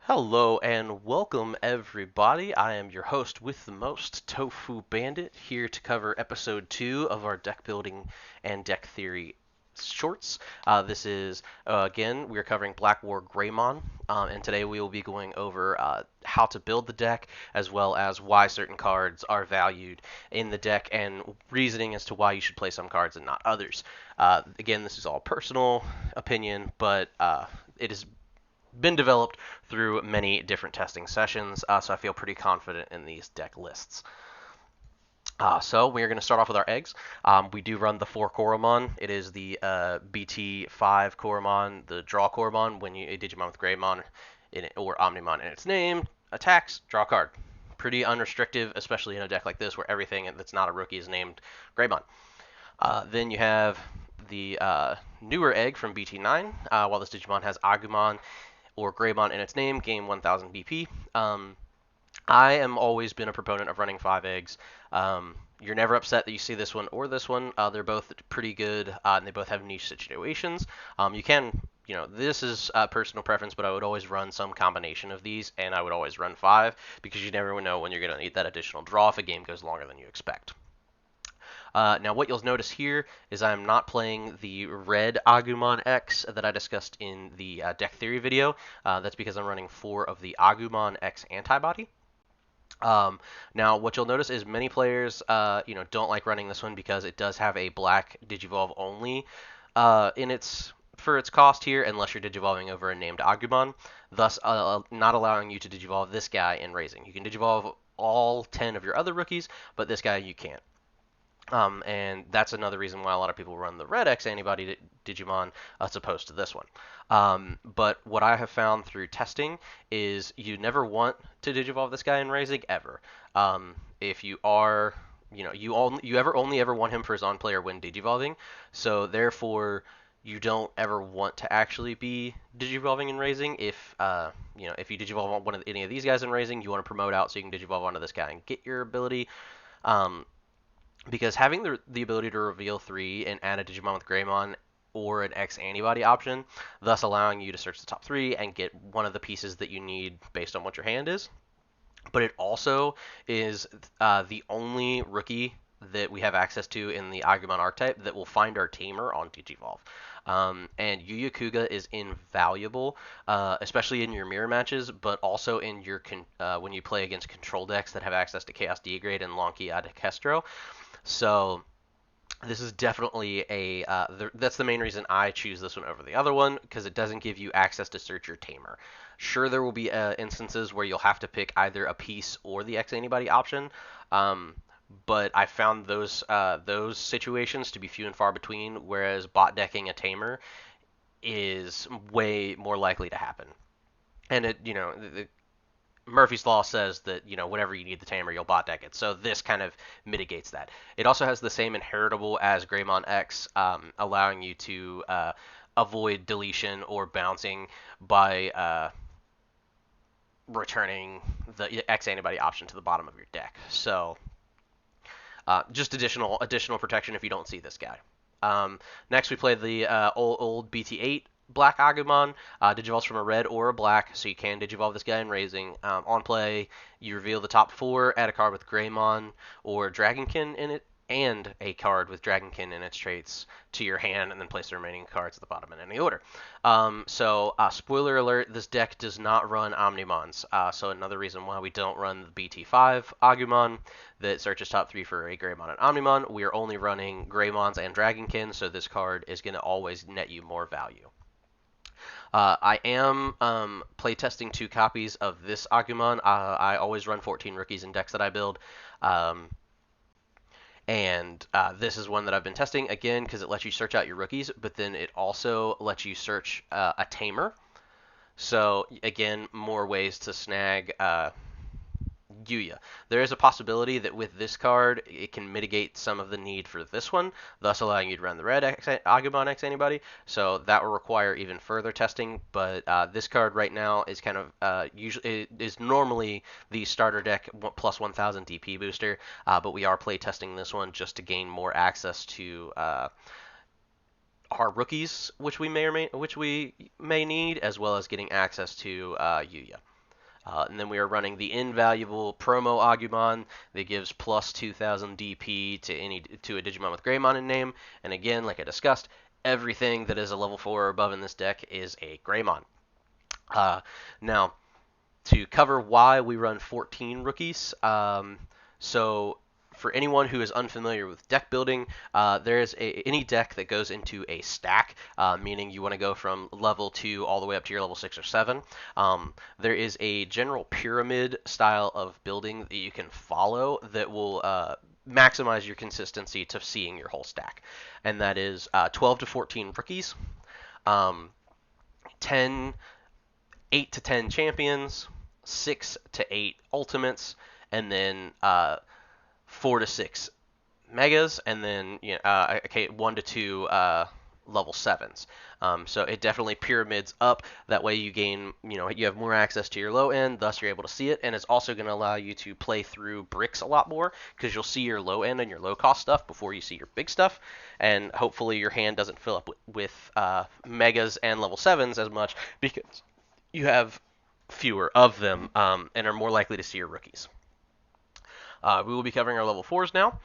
Hello and welcome everybody. I am your host with the most, Tofu Bandit, here to cover episode 2 of our deck building and deck theory shorts. This is, again, we are covering Blackwargreymon, and today we will be going over how to build the deck as well as why certain cards are valued in the deck and reasoning as to why you should play some cards and not others. Again, this is all personal opinion, but it is been developed through many different testing sessions, so I feel pretty confident in these deck lists. So we're going to start off with our eggs. We do run the 4 Koromon. It is the BT5 Koromon, the draw Koromon. When you Digimon with Greymon in it, or Omnimon in its name, attacks, draw a card. Pretty unrestrictive, especially in a deck like this where everything that's not a rookie is named Greymon. Then you have the newer egg from BT9. While this Digimon has Agumon or Greymon in its name, gain 1000 BP. I am always been a proponent of running 5 eggs. You're never upset that you see this one or this one. They're both pretty good, and they both have niche situations. You can, this is personal preference, but I would always run some combination of these, and I would always run 5 because you never know when you're going to need that additional draw if a game goes longer than you expect. Now, what you'll notice here is I'm not playing the red Agumon X that I discussed in the deck theory video. That's because I'm running 4 of the Agumon X antibody. Now, what you'll notice is many players, don't like running this one because it does have a black Digivolve only for its cost here, unless you're Digivolving over a named Agumon, thus not allowing you to Digivolve this guy in Raising. You can Digivolve all 10 of your other rookies, but this guy you can't. And that's another reason why a lot of people run the Red X antibody Digimon as opposed to this one. But what I have found through testing is you never want to Digivolve this guy in Raising ever. If you are, you only ever want him for his on-player when Digivolving. So therefore, you don't ever want to actually be Digivolving and Raising. If you Digivolve on any of these guys in Raising, you want to promote out so you can Digivolve onto this guy and get your ability. Because having the ability to reveal 3 and add a Digimon with Greymon or an X antibody option, thus allowing you to search the top 3 and get one of the pieces that you need based on what your hand is. But it also is the only rookie that we have access to in the Agumon archetype that will find our Tamer on Digivolve. And Yu Kuga is invaluable, especially in your mirror matches, but also in your when you play against control decks that have access to Chaos Degrade and Lonki Adekestro. So this is definitely that's the main reason I choose this one over the other one, because it doesn't give you access to search your Tamer. Sure, there will be instances where you'll have to pick either a piece or the X antibody option, but I found those situations to be few and far between, whereas bot decking a Tamer is way more likely to happen. And Murphy's Law says that, whenever you need the Tamer, you'll bot deck it. So this kind of mitigates that. It also has the same inheritable as Greymon X, allowing you to avoid deletion or bouncing by returning the X antibody option to the bottom of your deck. So just additional protection if you don't see this guy. Next, we play the old BT8 Black Agumon. Digivolves from a red or a black, so you can Digivolve this guy in Raising. On play, you reveal the top 4, add a card with Greymon or Dragonkin in it, and a card with Dragonkin in its traits to your hand, and then place the remaining cards at the bottom in any order. Spoiler alert, this deck does not run Omnimons, so another reason why we don't run the BT5 Agumon that searches top 3 for a Greymon and Omnimon. We are only running Greymons and Dragonkin, so this card is going to always net you more value. I am playtesting 2 copies of this Agumon. I always run 14 rookies in decks that I build. And this is one that I've been testing, again, because it lets you search out your rookies, but then it also lets you search a Tamer. So, again, more ways to snag Yuya. There is a possibility that with this card, it can mitigate some of the need for this one, thus allowing you to run the red Agumon X antibody. So that will require even further testing. But this card right now is kind of usually is normally the starter deck plus 1000 DP booster, but we are play testing this one just to gain more access to our rookies, which we may need, as well as getting access to Yuya. And then we are running the invaluable promo Agumon that gives plus 2,000 DP to a Digimon with Greymon in name. And again, like I discussed, everything that is a level 4 or above in this deck is a Greymon. Now, to cover why we run 14 rookies. So for anyone who is unfamiliar with deck building, there's any deck that goes into a stack, meaning you want to go from level 2 all the way up to your level 6 or 7. There is a general pyramid style of building that you can follow that will maximize your consistency to seeing your whole stack. And that is 12 to 14 rookies, um, 10 8 to 10 champions, 6 to 8 ultimates, and then 4 to 6 megas, and then 1 to 2 level 7s. So it definitely pyramids up. That way you gain, you have more access to your low end, thus you're able to see it, and it's also going to allow you to play through bricks a lot more because you'll see your low end and your low cost stuff before you see your big stuff, and hopefully your hand doesn't fill up with megas and level 7s as much because you have fewer of them and are more likely to see your rookies. We will be covering our level 4s now.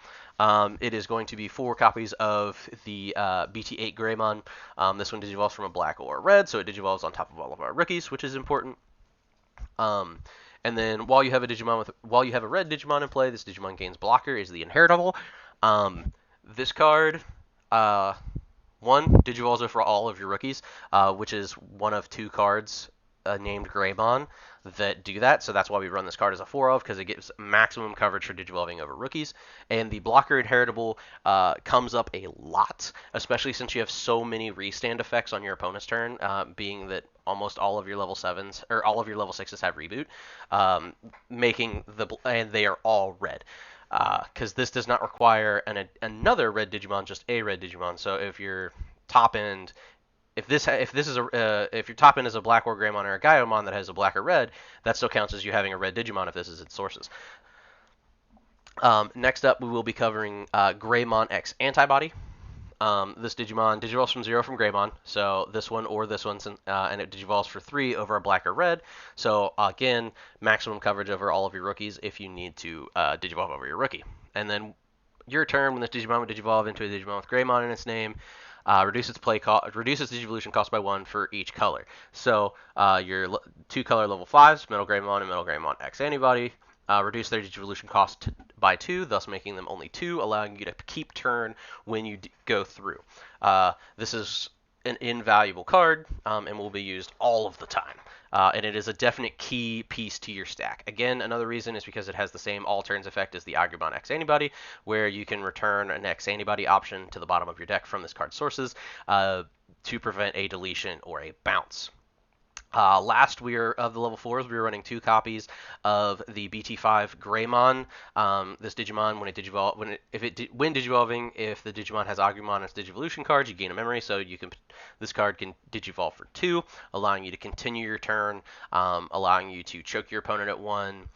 It is going to be 4 copies of the BT8 Greymon. This one digivolves from a black or a red, so it digivolves on top of all of our rookies, which is important. And then while you have a red Digimon in play, this Digimon gains blocker is the inheritable. This card, one digivolves over all of your rookies, which is one of 2 cards named Greymon that do that, so that's why we run this card as a 4 of, because it gives maximum coverage for digivolving over rookies. And the blocker inheritable comes up a lot, especially since you have so many restand effects on your opponent's turn, being that almost all of your level 7s or all of your level 6s have reboot, and they are all red. Because this does not require another red Digimon, just a red Digimon. So if your top end if your top end is a Blackwargreymon or a Gaiomon that has a black or red, that still counts as you having a red Digimon if this is its sources. Next up, we will be covering Greymon X Antibody. This Digimon digivolves from 0 from Greymon, so this one or this one, and it digivolves for 3 over a black or red. So again, maximum coverage over all of your rookies if you need to digivolve over your rookie. And then your turn, when this Digimon would digivolve into a Digimon with Greymon in its name, reduces Digivolution cost by 1 for each color. So your 2 color level 5s, Metal Greymon and Metal Greymon X Antibody, reduce their Digivolution cost by 2, thus making them only 2, allowing you to keep turn when you go through. This is an invaluable card and will be used all of the time. And it is a definite key piece to your stack. Again, another reason is because it has the same all turns effect as the Agumon X Antibody, where you can return an X Antibody option to the bottom of your deck from this card's sources to prevent a deletion or a bounce. Last, of the level 4s, we were running 2 copies of the BT5 Greymon. This Digimon, when digivolving, if the Digimon has Agumon as Digivolution cards, you gain a memory, so this card can digivolve for 2, allowing you to continue your turn, allowing you to choke your opponent at 1.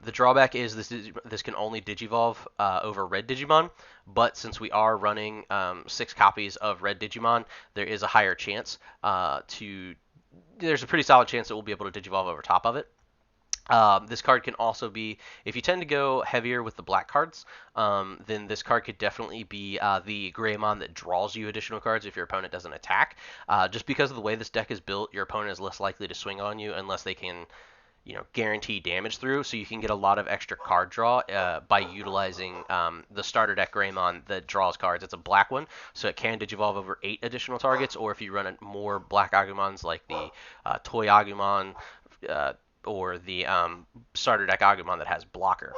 The drawback is this can only digivolve over red Digimon, but since we are running 6 copies of red Digimon, there is a higher chance there's a pretty solid chance that we'll be able to digivolve over top of it. This card can also be, if you tend to go heavier with the black cards, then this card could definitely be the Greymon that draws you additional cards if your opponent doesn't attack. Just because of the way this deck is built, your opponent is less likely to swing on you unless they can guarantee damage through, so you can get a lot of extra card draw by utilizing the starter deck Greymon that draws cards. It's a black one, so it can digivolve over 8 additional targets, or if you run more black Agumons like the Toy Agumon or the starter deck Agumon that has blocker.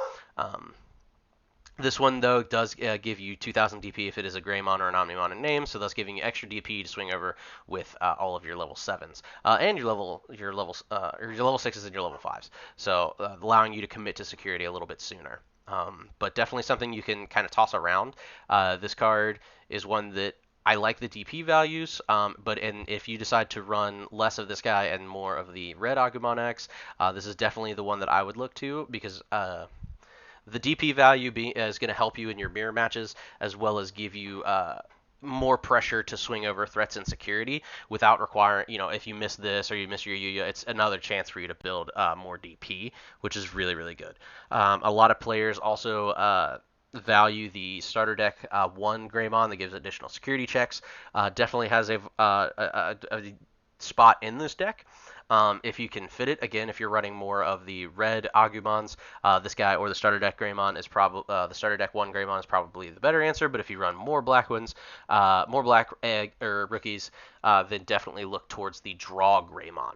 This one, though, does give you 2,000 DP if it is a Greymon or an Omnimon in name, so thus giving you extra DP to swing over with all of your level 7s and your level 6s and your level 5s, so allowing you to commit to security a little bit sooner. But definitely something you can kind of toss around. This card is one that I like the DP values, but if you decide to run less of this guy and more of the red Agumon X, this is definitely the one that I would look to, because the DP value is going to help you in your mirror matches, as well as give you more pressure to swing over threats and security without requiring, if you miss this or you miss your Yuya, it's another chance for you to build more DP, which is really, really good. A lot of players also value the starter deck one Greymon that gives additional security checks. Definitely has a spot in this deck. If you can fit it, again, if you're running more of the red Agumons, this guy or the starter deck Greymon is probably the starter deck one Greymon is probably the better answer. But if you run more black ones, more black egg or rookies, then definitely look towards the draw Greymon.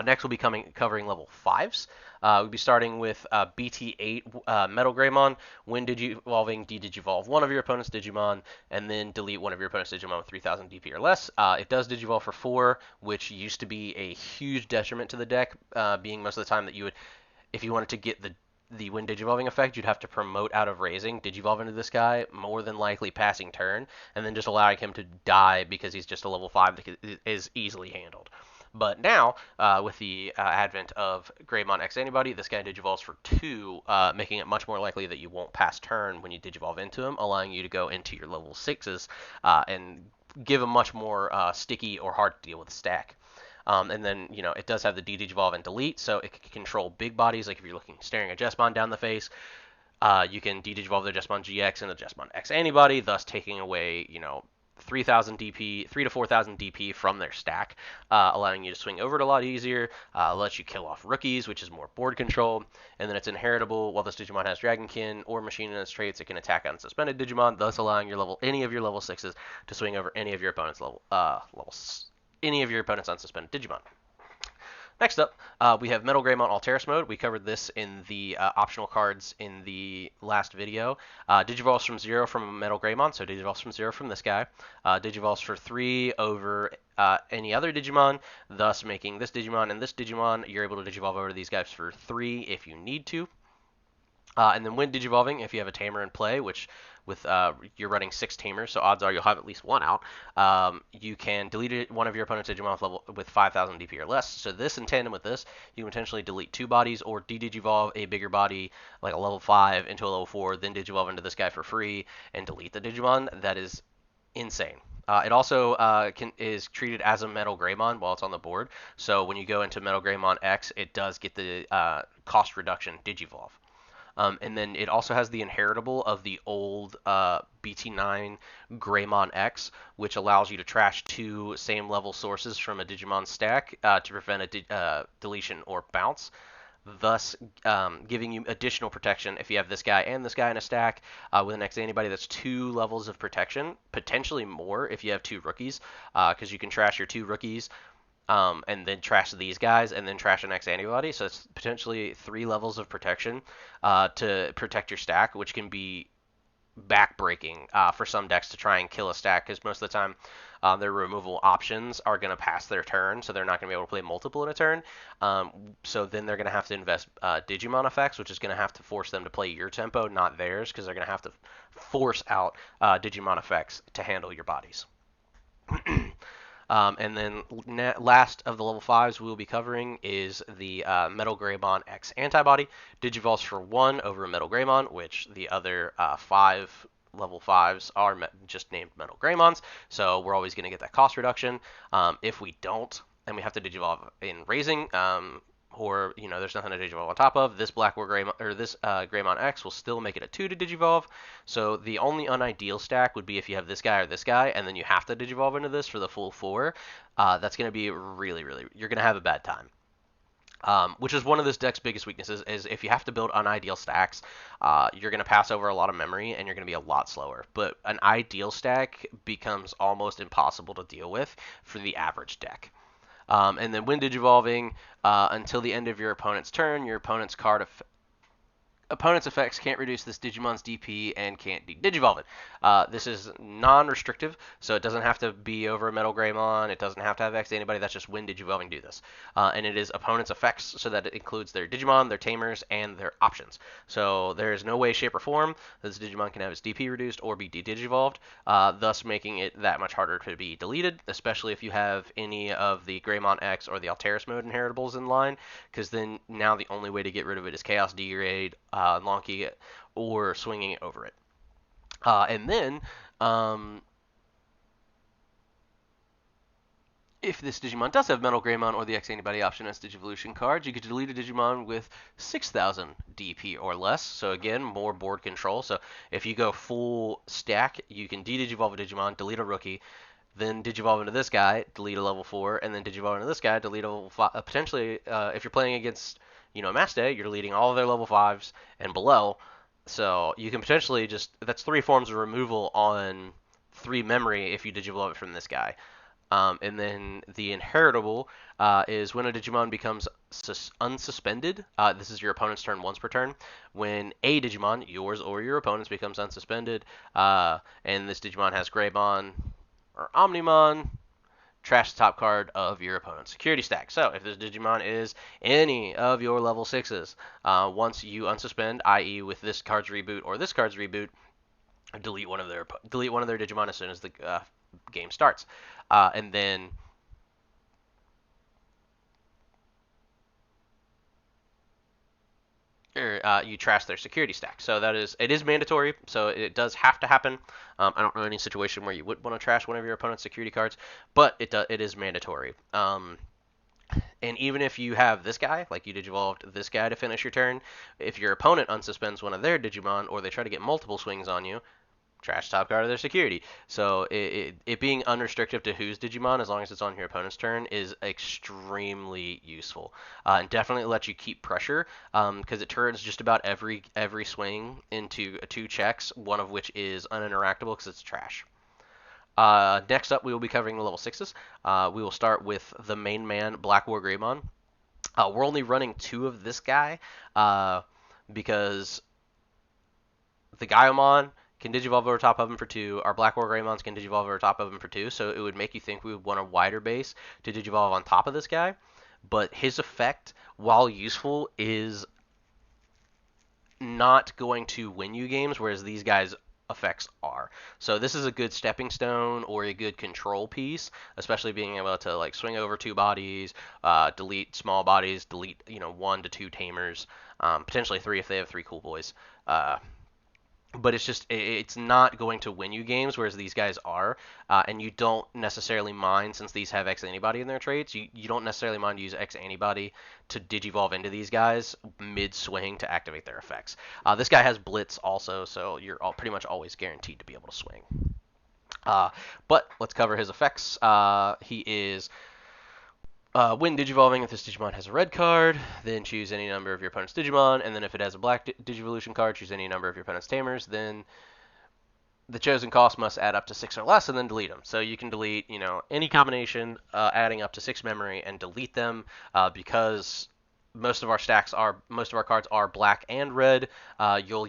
Next, we'll be covering level 5s. We'll be starting with BT8 Metal Greymon. When Digivolving, de-Digivolve one of your opponent's Digimon, and then delete one of your opponent's Digimon with 3,000 DP or less. It does Digivolve for 4, which used to be a huge detriment to the deck, being most of the time that you would, if you wanted to get the when Digivolving effect, you'd have to promote out of raising, Digivolve into this guy, more than likely passing turn, and then just allowing him to die because he's just a level 5 that is easily handled. But now, with the advent of Greymon X Antibody, this guy digivolves for 2, making it much more likely that you won't pass turn when you digivolve into him, allowing you to go into your level 6s and give a much more sticky or hard to deal with stack. And then, it does have the de-digivolve and delete, so it can control big bodies. Like if you're staring a Jesmon down the face, you can de-digivolve the Jesmon GX and the Jesmon X Antibody, thus taking away, 3,000 DP, 3 to 4,000 DP from their stack, allowing you to swing over it a lot easier, lets you kill off rookies, which is more board control, and then it's inheritable. While this Digimon has Dragonkin or Machine in its traits, it can attack unsuspended Digimon, thus allowing any of your level 6s to swing over any of your opponent's any of your opponent's unsuspended Digimon. Next up, we have Metal Greymon Alteris mode. We covered this in the optional cards in the last video. Digivolves from 0 from Metal Greymon, so Digivolves from 0 from this guy. Digivolves for 3 over any other Digimon, thus making this Digimon and this Digimon, you're able to Digivolve over these guys for 3 if you need to. And then when digivolving, if you have a tamer in play, which with you're running 6 tamers, so odds are you'll have at least one out, you can delete one of your opponent's Digimon with 5,000 DP or less. So this, in tandem with this, you can potentially delete 2 bodies or de-digivolve a bigger body, like a level 5 into a level 4, then digivolve into this guy for free and delete the Digimon. That is insane. It also is treated as a Metal Greymon while it's on the board. So when you go into Metal Greymon X, it does get the cost reduction Digivolve. And then it also has the inheritable of the old BT9 Greymon X, which allows you to trash 2 same level sources from a Digimon stack to prevent a deletion or bounce, thus giving you additional protection if you have this guy and this guy in a stack with an X Antibody. That's 2 levels of protection, potentially more if you have 2 rookies, because you can trash your 2 rookies and then trash these guys, and then trash an X Antibody. So it's potentially 3 levels of protection to protect your stack, which can be backbreaking for some decks to try and kill a stack, because most of the time their removal options are going to pass their turn, so they're not going to be able to play multiple in a turn. So then they're going to have to invest Digimon effects, which is going to have to force them to play your tempo, not theirs, because they're going to have to force out Digimon effects to handle your bodies. And then last of the level 5s we will be covering is the Metal Greymon X Antibody. Digivolves for 1 over Metal Greymon, which the other 5 level 5s are just named Metal Greymons, so we're always going to get that cost reduction. If we don't, and we have to Digivolve in Raising, or there's nothing to digivolve on top of, this Blackwargreymon or this Greymon X will still make it a 2 to digivolve. So the only unideal stack would be if you have this guy or this guy, and then you have to digivolve into this for the full 4. That's going to be really, you're going to have a bad time. Which is one of this deck's biggest weaknesses, is if you have to build unideal stacks, you're going to pass over a lot of memory, and you're going to be a lot slower. But an ideal stack becomes almost impossible to deal with for the average deck. And then when digivolving, until the end of your opponent's turn, your opponent's opponent's effects can't reduce this Digimon's DP and can't digivolve it. This is non-restrictive, so it doesn't have to be over a Metal Greymon. It doesn't have to have X Antibody. That's just when digivolving do this. And it is opponent's effects, so that it includes their Digimon, their Tamers, and their options. So there is no way, shape, or form that this Digimon can have its DP reduced or be de-digivolved, thus making it that much harder to be deleted, especially if you have any of the Greymon X or the Alteris mode inheritables in line, because then now the only way to get rid of it is Chaos Degrade, Lonky, or swinging it over it. And then If this Digimon does have Metal Greymon or the X Anybody option as Digivolution cards, you could delete a Digimon with 6,000 DP or less. So again, more board control. So if you go full stack, you can de-Digivolve a Digimon, delete a rookie, then Digivolve into this guy, delete a level 4, and then Digivolve into this guy, delete a level 5. Potentially, if you're playing against, Mass Day, you're deleting all of their level 5s and below. So you can potentially that's 3 forms of removal on 3 memory if you Digivolve it from this guy. And then the inheritable is when a Digimon becomes unsuspended. This is your opponent's turn once per turn. When a Digimon, yours or your opponent's, becomes unsuspended, and this Digimon has Greymon or Omnimon, trash the top card of your opponent's security stack. So if this Digimon is any of your level 6s, once you unsuspend, i.e. with this card's reboot or this card's reboot, delete one of their Digimon as soon as the game starts, and then you trash their security stack. So it is mandatory. So it does have to happen. I don't know any situation where you would want to trash one of your opponent's security cards, but it is mandatory. And even if you have this guy, like you digivolved this guy to finish your turn, if your opponent unsuspends one of their Digimon or they try to get multiple swings on you, trash top card of their security. So it being unrestricted to whose Digimon, as long as it's on your opponent's turn, is extremely useful, and definitely lets you keep pressure, because it turns just about every swing into 2 checks, one of which is uninteractable because it's trash. Next up, we will be covering the level 6s. We will start with the main man, Blackwargreymon. We're only running 2 of this guy, because the Gaiamon can digivolve over top of him for 2. Our Blackwargreymons can digivolve over top of him for 2. So it would make you think we would want a wider base to digivolve on top of this guy. But his effect, while useful, is not going to win you games, whereas these guys' effects are. So this is a good stepping stone or a good control piece, especially being able to like swing over 2 bodies, delete small bodies, delete 1 to 2 tamers, potentially 3 if they have 3 cool boys. But it's not going to win you games, whereas these guys are, and you don't necessarily mind, since these have X Antibody in their traits, you don't necessarily mind to use X Antibody to digivolve into these guys mid-swing to activate their effects. This guy has Blitz also, so you're pretty much always guaranteed to be able to swing. But let's cover his effects. He is when digivolving, if this Digimon has a red card, then choose any number of your opponent's Digimon, and then if it has a black Digivolution card, choose any number of your opponent's Tamers. Then the chosen cost must add up to 6 or less, and then delete them. So you can delete, any combination adding up to 6 memory and delete them, because most of our cards are black and red. You'll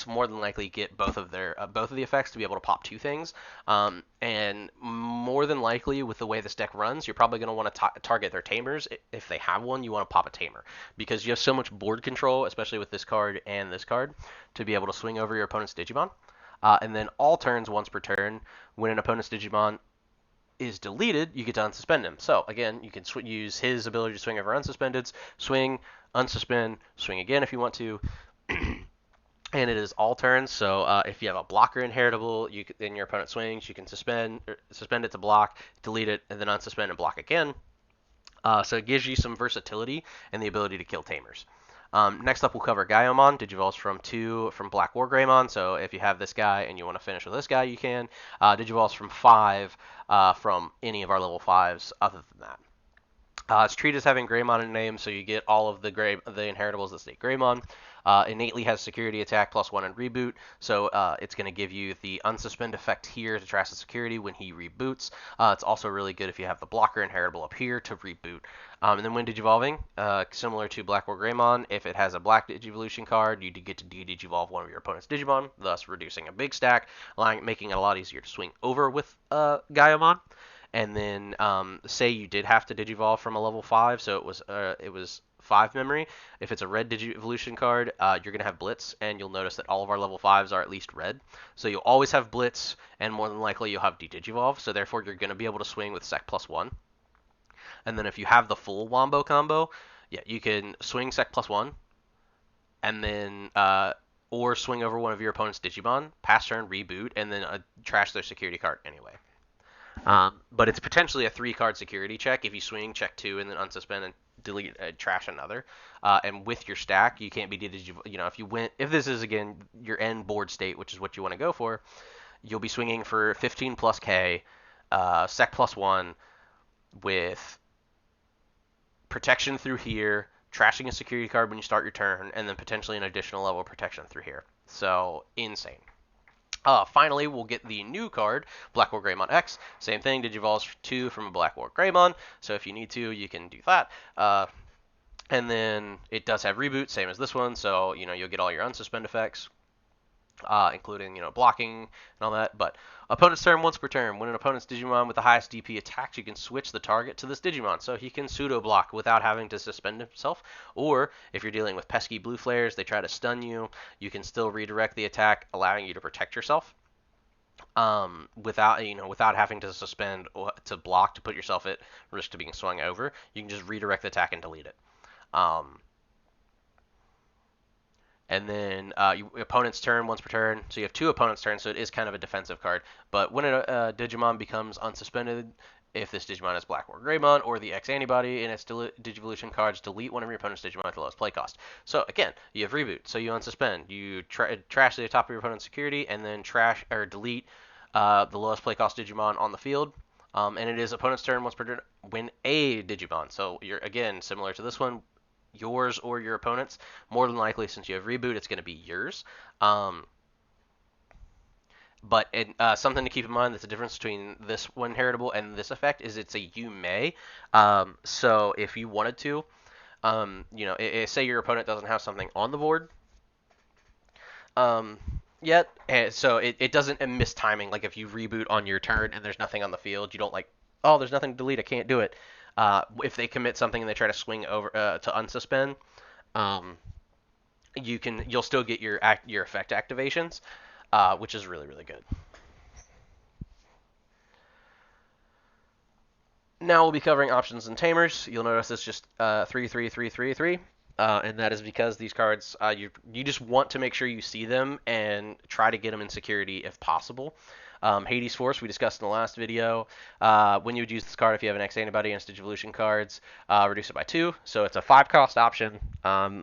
more than likely get both of the effects to be able to pop 2 things. And more than likely, with the way this deck runs, you're probably going to want to target their tamers. If they have one, you want to pop a tamer, because you have so much board control, especially with this card and this card, to be able to swing over your opponent's Digimon. And then all turns, once per turn, when an opponent's Digimon is deleted, you get to unsuspend him. So again, you can use his ability to swing over unsuspendeds, swing, unsuspend, swing again if you want to. And it is all turns. So if you have a blocker inheritable, then your opponent swings, you can suspend it to block, delete it, and then unsuspend and block again. So it gives you some versatility and the ability to kill tamers. Next up, we'll cover Gaiamon. Digivolves from Blackwargreymon. So if you have this guy and you want to finish with this guy, you can. Digivolves from 5 from any of our level 5s other than that. It's treated as having Greymon in the name, so you get all of the inheritables that state Greymon. Innately has security attack +1 and reboot, so it's going to give you the unsuspend effect here to trash the security when he reboots. It's also really good if you have the blocker inheritable up here to reboot. And then when digivolving, similar to Blackwargreymon, if it has a black Digivolution card, you get to de-digivolve one of your opponent's Digimon, thus reducing a big stack, making it a lot easier to swing over with Gaiamon. And then say you did have to digivolve from a level 5, so it was 5 memory. If it's a red Digivolution card, you're going to have Blitz, and you'll notice that all of our level 5s are at least red. So you'll always have Blitz, and more than likely you'll have de-digivolve, so therefore you're going to be able to swing with Sec +1. And then if you have the full Wombo combo, yeah, you can swing Sec +1, and then or swing over one of your opponent's Digimon, pass turn, reboot, and then trash their security card anyway. But it's potentially a 3-card security check. If you swing, check 2, and then unsuspend and delete, trash another. And with your stack, you can't be if you win, if this is again your end board state, which is what you want to go for, you'll be swinging for 15 plus K, sec plus 1 with protection through here, trashing a security card when you start your turn, and then potentially an additional level of protection through here. So insane. Finally, we'll get the new card, Blackwargreymon X. Same thing, Digivolves 2 from a Blackwargreymon. So if you need to, you can do that. And then it does have reboot, same as this one. So you'll get all your unsuspend effects, including blocking and all that. But opponent's turn once per turn. When an opponent's Digimon with the highest DP attacks, you can switch the target to this Digimon, so he can pseudo block without having to suspend himself. Or if you're dealing with pesky blue flares, they try to stun you. You can still redirect the attack, allowing you to protect yourself. Without having to suspend to block to put yourself at risk to being swung over. You can just redirect the attack and delete it. And then opponent's turn once per turn. So you have 2 opponent's turns, so it is kind of a defensive card. But when a Digimon becomes unsuspended, if this Digimon is Blackwargreymon or the X antibody in its Digivolution cards, delete one of your opponent's Digimon at the lowest play cost. So again, you have reboot, so you unsuspend. You trash the top of your opponent's security, and then trash or delete the lowest play cost Digimon on the field. And it is opponent's turn once per turn when a Digimon. So you're again similar to this one, yours or your opponent's. More than likely, since you have reboot, it's going to be yours. But something to keep in mind that's the difference between this one heritable and this effect is it's a you may. So if you wanted to, say your opponent doesn't have something on the board yet, and so it doesn't miss timing. Like if you reboot on your turn and there's nothing on the field, you don't like, oh, there's nothing to delete, I can't do it. If they commit something and they try to swing over to unsuspend, you'll still get your effect activations, which is really really good. Now we'll be covering options and tamers. You'll notice it's just 3, 3, 3, 3, 3. And that is because these cards, you just want to make sure you see them and try to get them in security if possible. Hades Force, we discussed in the last video. When you would use this card, if you have an X antibody and Digivolution cards, reduce it by 2. So it's a 5-cost option.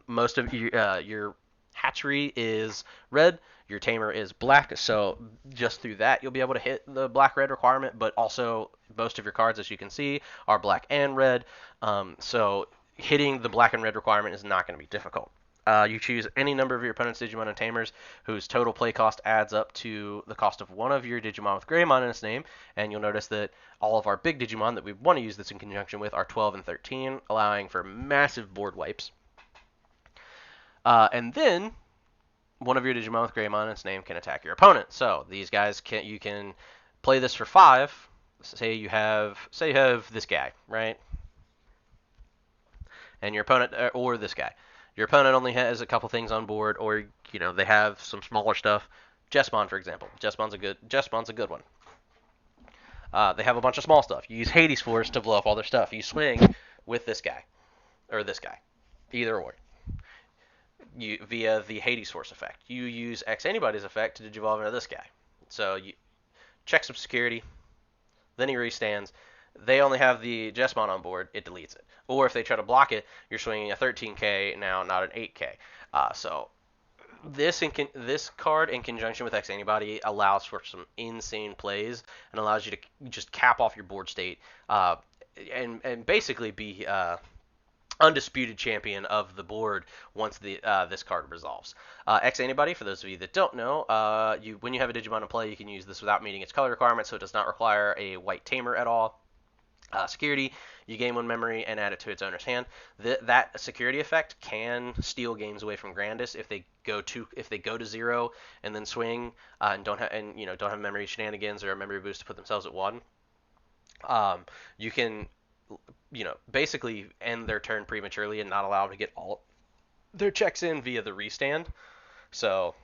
Most of your hatchery is red. Your tamer is black, so just through that you'll be able to hit the black-red requirement, but also most of your cards, as you can see, are black and red. So hitting the black and red requirement is not going to be difficult. You choose any number of your opponent's Digimon and Tamers whose total play cost adds up to the cost of one of your Digimon with Greymon in its name, and you'll notice that all of our big Digimon that we want to use this in conjunction with are 12 and 13, allowing for massive board wipes. And then one of your Digimon with Greymon in its name can attack your opponent. So these guys you can play this for 5. Say you have this guy, right? And your opponent, or this guy. Your opponent only has a couple things on board, or they have some smaller stuff. Jespon, for example. Jespon's a good one. They have a bunch of small stuff. You use Hades Force to blow up all their stuff. You swing with this guy, or this guy, either or. Via the Hades Force effect. You use X Anybody's effect to digivolve into this guy. So you check some security, then he restands. They only have the Jespon on board, it deletes it. Or if they try to block it, you're swinging a 13k now, not an 8k. So this card in conjunction with X Antibody allows for some insane plays and allows you to just cap off your board state and basically be undisputed champion of the board once this card resolves. X Antibody, for those of you that don't know, when you have a Digimon in play, you can use this without meeting its color requirement, so it does not require a white tamer at all. Security, you gain 1 memory and add it to its owner's hand. That security effect can steal games away from Grandis if they go to 0 and then swing and don't have memory shenanigans or a memory boost to put themselves at 1. You can basically end their turn prematurely and not allow them to get all their checks in via the restand. So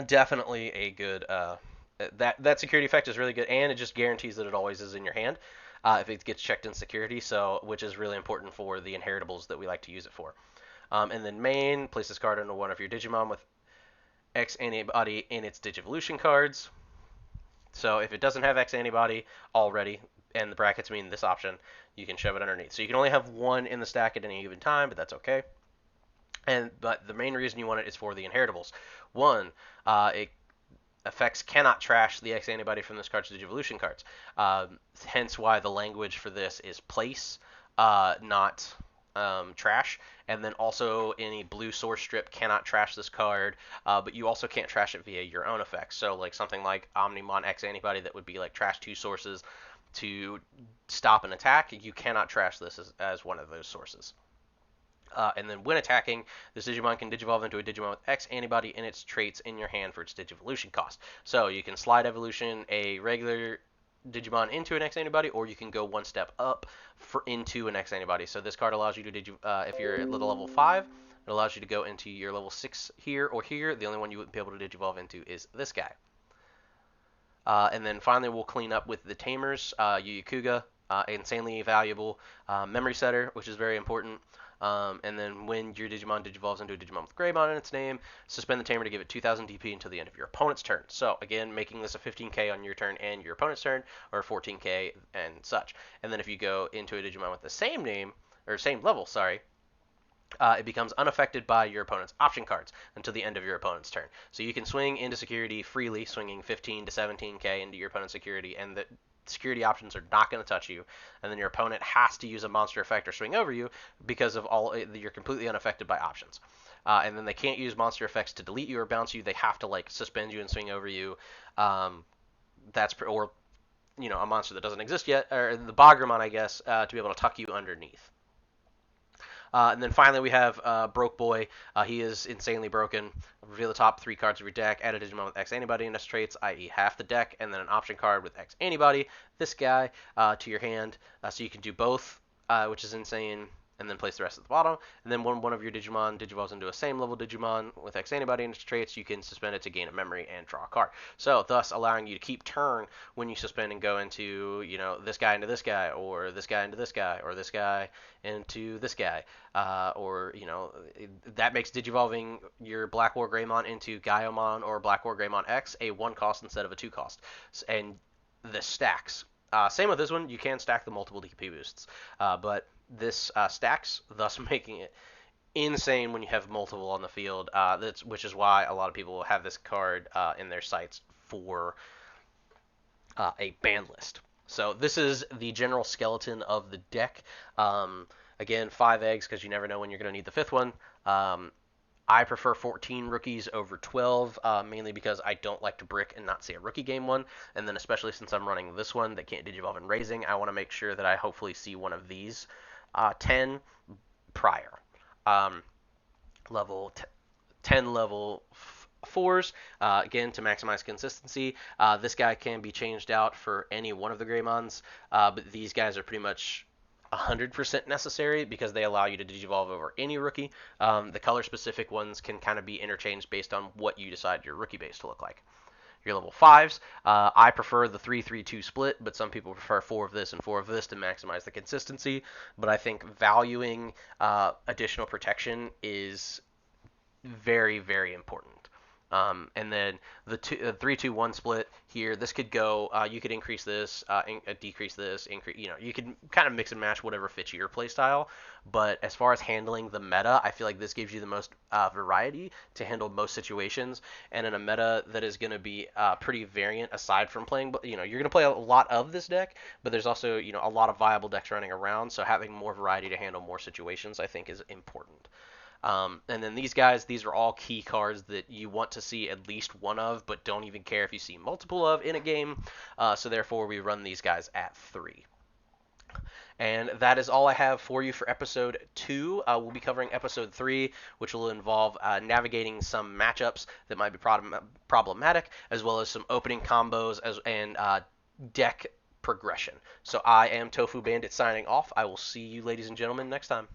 definitely a good that security effect is really good, and it just guarantees that it always is in your hand if it gets checked in security, so which is really important for the inheritables that we like to use it for. And then main, place this card into one of your Digimon with X Antibody in its Digivolution cards. So if it doesn't have X antibody already, and the brackets mean this option, you can shove it underneath. So you can only have one in the stack at any given time, but that's okay. But the main reason you want it is for the inheritables. One, it effects cannot trash the X antibody from this card's Digivolution cards. Hence why the language for this is place, not trash. And then also any blue source strip cannot trash this card, but you also can't trash it via your own effects. So like something like Omnimon X antibody that would be like trash two sources to stop an attack. You cannot trash this as one of those sources. And then when attacking, this Digimon can Digivolve into a Digimon with X antibody in its traits in your hand for its Digivolution cost. So you can slide evolution a regular Digimon into an X antibody, or you can go one step up into an X antibody. So this card allows you to if you're at level 5, it allows you to go into your level 6 here or here. The only one you wouldn't be able to Digivolve into is this guy. And then finally, we'll clean up with the Tamers, Yu Kuga, insanely valuable memory setter, which is very important. And then when your Digimon digivolves into a Digimon with Greymon in its name, suspend the Tamer to give it 2,000 DP until the end of your opponent's turn. So again, making this a 15k on your turn and your opponent's turn, or 14k and such. And then if you go into a Digimon with the same name, or same level, sorry, it becomes unaffected by your opponent's option cards until the end of your opponent's turn. So you can swing into security freely, swinging 15 to 17k into your opponent's security, and the security options are not going to touch you. And then your opponent has to use a monster effect or swing over you because of you're completely unaffected by options. And then they can't use monster effects to delete you or bounce you. They have to like suspend you and swing over you. Or a monster that doesn't exist yet, or the Bogremon, I guess, to be able to tuck you underneath. And then finally we have Broke Boy. He is insanely broken. Reveal the top 3 cards of your deck. Add a Digimon with X antibody in its traits, i.e. half the deck, and then an option card with X antibody, this guy, to your hand. So you can do both, which is insane, and then place the rest at the bottom. And then when one of your Digimon digivolves into a same level Digimon with X antibody in its traits, you can suspend it to gain a memory and draw a card. So thus allowing you to keep turn when you suspend and go into, this guy into this guy, or this guy into this guy, or this guy into this guy. That makes digivolving your Blackwargreymon into Gaiomon or Blackwargreymon X a 1 cost instead of a 2 cost. And this stacks. Same with this one, you can stack the multiple DP boosts, but this stacks, thus making it insane when you have multiple on the field. Which is why a lot of people have this card in their sites for a ban list. So this is the general skeleton of the deck. Again, 5 eggs because you never know when you're going to need the 5th one. I prefer 14 rookies over 12, mainly because I don't like to brick and not see a rookie game one. And then especially since I'm running this one that can't digivolve in raising, I want to make sure that I hopefully see one of these 10 prior. Level 10 level 4s, again, to maximize consistency. This guy can be changed out for any one of the Greymons, but these guys are pretty much 100% necessary because they allow you to digivolve over any rookie. The color-specific ones can kind of be interchanged based on what you decide your rookie base to look like. Your level 5s, I prefer the 3-3-2 split, but some people prefer 4 of this and 4 of this to maximize the consistency. But I think valuing additional protection is very, very important. And then the 3-2-1 split here, this could go, you could increase this, decrease this, increase, you can kind of mix and match whatever fits your playstyle. But as far as handling the meta, I feel like this gives you the most variety to handle most situations. And in a meta that is going to be pretty variant aside from playing, you're going to play a lot of this deck, but there's also, a lot of viable decks running around. So having more variety to handle more situations, I think, is important. And then these guys, these are all key cards that you want to see at least one of, but don't even care if you see multiple of in a game. So therefore, we run these guys at 3. And that is all I have for you for episode 2. We'll be covering episode 3, which will involve navigating some matchups that might be problematic, as well as some opening combos and deck progression. So I am Tofu Bandit signing off. I will see you, ladies and gentlemen, next time.